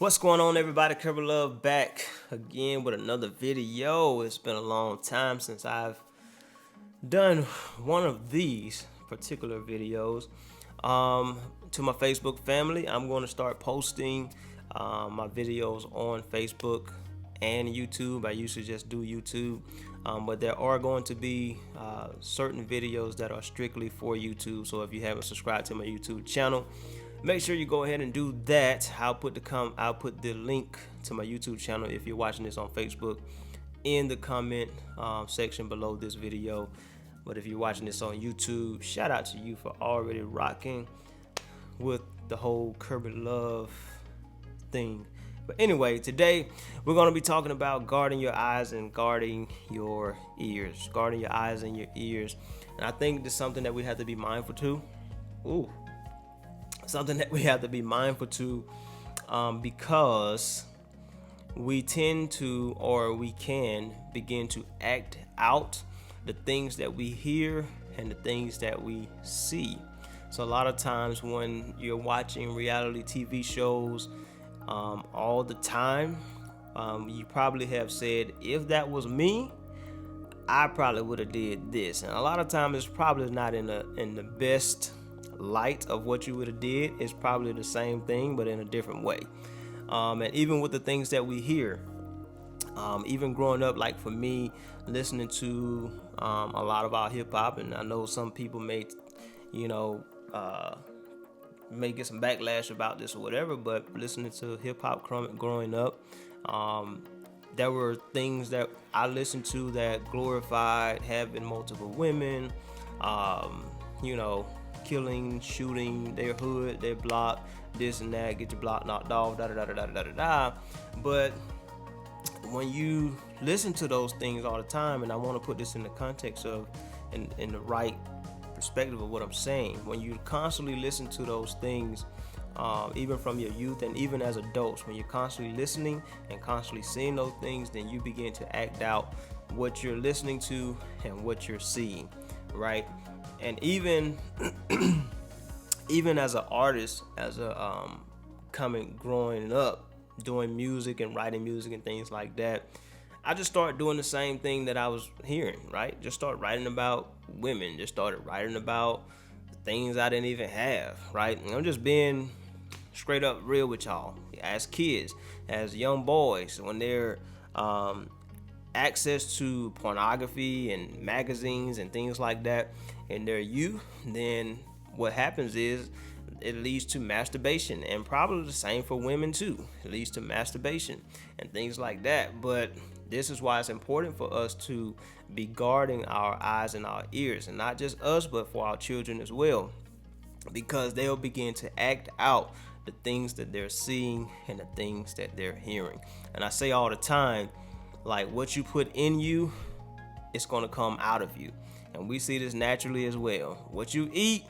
What's going on, everybody? Kirby Love back again with another video. It's been a long time since I've done one of these particular videos. To my Facebook family, I'm going to start posting my videos on Facebook and YouTube. I used to just do YouTube, but there are going to be certain videos that are strictly for YouTube. So if you haven't subscribed to my YouTube channel, make sure you go ahead and do that. I'll put the link to my YouTube channel if you're watching this on Facebook in the comment section below this video. But if you're watching this on YouTube, shout out to you for already rocking with the whole Kirby Love thing. But anyway, today we're going to be talking about guarding your eyes and guarding your ears. Guarding your eyes and your ears. And I think this is something that we have to be mindful to. Something that we have to be mindful to because we tend to, or we can begin to act out the things that we hear and the things that we see. So a lot of times when you're watching reality TV shows all the time, you probably have said, if that was me, I probably would have did this. And a lot of times it's probably not in the best light of what you would have did. It's probably the same thing but in a different way. And even with the things that we hear, even growing up, like for me, listening to a lot of our hip-hop, and I know some people may get some backlash about this or whatever, but listening to hip-hop growing up, there were things that I listened to that glorified having multiple women, killing, shooting their hood, their block, this and that, get your block knocked off, da da da da da da da da. But when you listen to those things all the time, and I want to put this in the context of, in the right perspective of what I'm saying, when you constantly listen to those things, even from your youth and even as adults, when you're constantly listening and constantly seeing those things, then you begin to act out what you're listening to and what you're seeing, right? And even as an artist, as a growing up, doing music and writing music and things like that, I just started doing the same thing that I was hearing, right? Just started writing about women, just started writing about the things I didn't even have, right? And I'm just being straight up real with y'all. As kids, as young boys, when they're access to pornography and magazines and things like that in their youth, then what happens is it leads to masturbation, and probably the same for women too. It leads to masturbation and things like that. But this is why it's important for us to be guarding our eyes and our ears, and not just us, but for our children as well, because they'll begin to act out the things that they're seeing and the things that they're hearing. And I say all the time, like, what you put in you, it's going to come out of you. And we see this naturally as well. What you eat,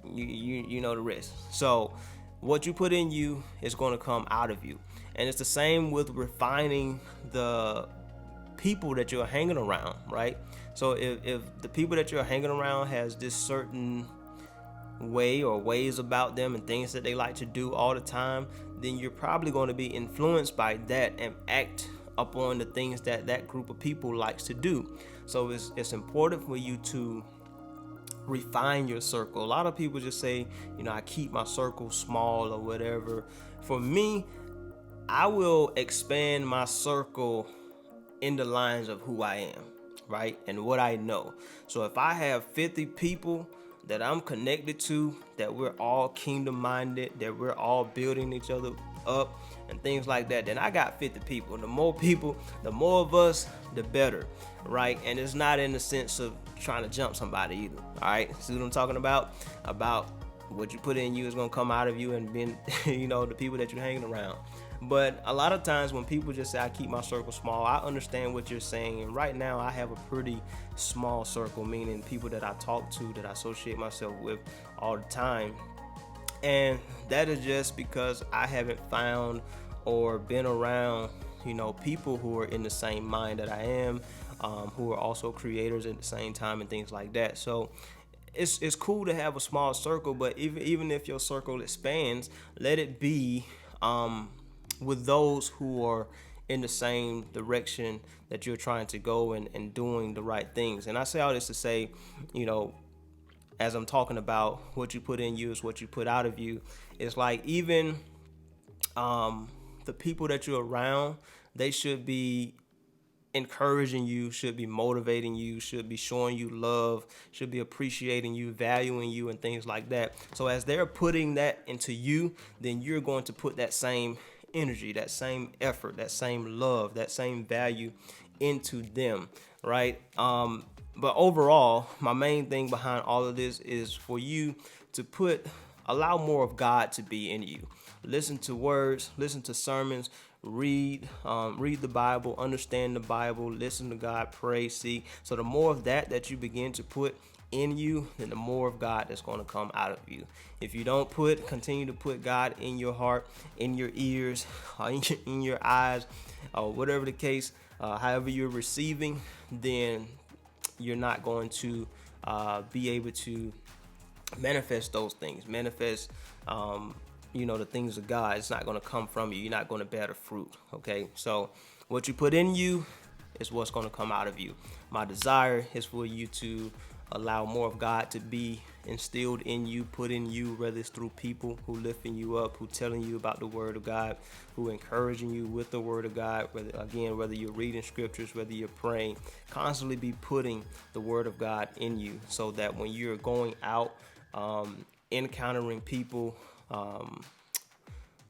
you know the rest. So what you put in you is going to come out of you. And it's the same with refining the people that you're hanging around, right? So if the people that you're hanging around has this certain way or ways about them and things that they like to do all the time, then you're probably going to be influenced by that and act upon the things that that group of people likes to do. So it's important for you to refine your circle. A lot of people just say, I keep my circle small or whatever. For me, I will expand my circle in the lines of who I am, right? And what I know. So if I have 50 people that I'm connected to, that we're all kingdom minded, that we're all building each other up and things like that, then I got 50 people. The more people, the more of us, the better, right? And it's not in the sense of trying to jump somebody either. All right, see what I'm talking about what you put in you is going to come out of you, and being the people that you're hanging around. But a lot of times when people just say I keep my circle small, I understand what you're saying. And right now I have a pretty small circle, meaning people that I talk to, that I associate myself with all the time. And that is just because I haven't found or been around, people who are in the same mind that I am, who are also creators at the same time and things like that. So it's cool to have a small circle, but even if your circle expands, let it be with those who are in the same direction that you're trying to go, and doing the right things. And I say all this to say, you know, as I'm talking about what you put in you is what you put out of you, it's like even the people that you're around, they should be encouraging you, should be motivating you, should be showing you love, should be appreciating you, valuing you, and things like that. So as they're putting that into you, then you're going to put that same energy, that same effort, that same love, that same value into them, right? But overall, my main thing behind all of this is for you to allow more of God to be in you. Listen to words, listen to sermons, read the Bible, understand the Bible, listen to God, pray, seek. So the more of that you begin to put in you, then the more of God that's going to come out of you. If you don't continue to put God in your heart, in your ears, in your eyes, whatever the case, however you're receiving, then you're not going to be able to manifest those things, manifest the things of God. It's not going to come from you. You're not going to bear the fruit. Okay, so what you put in you is what's going to come out of you. My desire is for you to allow more of God to be instilled in you, put in you, whether it's through people who lifting you up, who telling you about the word of God, who encouraging you with the word of God, whether you're reading scriptures, whether you're praying, constantly be putting the word of God in you, so that when you're going out, encountering people,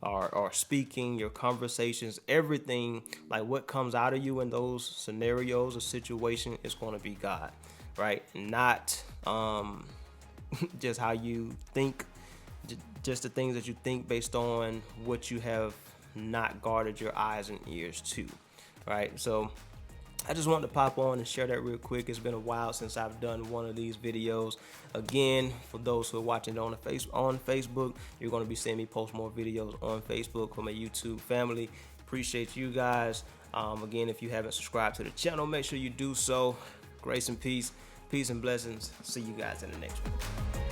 or speaking, your conversations, everything, like what comes out of you in those scenarios or situation is going to be God, right? Not just how you think, just the things that you think based on what you have not guarded your eyes and ears to, right? So I just wanted to pop on and share that real quick. It's been a while since I've done one of these videos. Again, for those who are watching on Facebook, you're going to be seeing me post more videos on Facebook for my YouTube family. Appreciate you guys. Again, if you haven't subscribed to the channel, make sure you do so. Grace and peace and blessings. See you guys in the next one.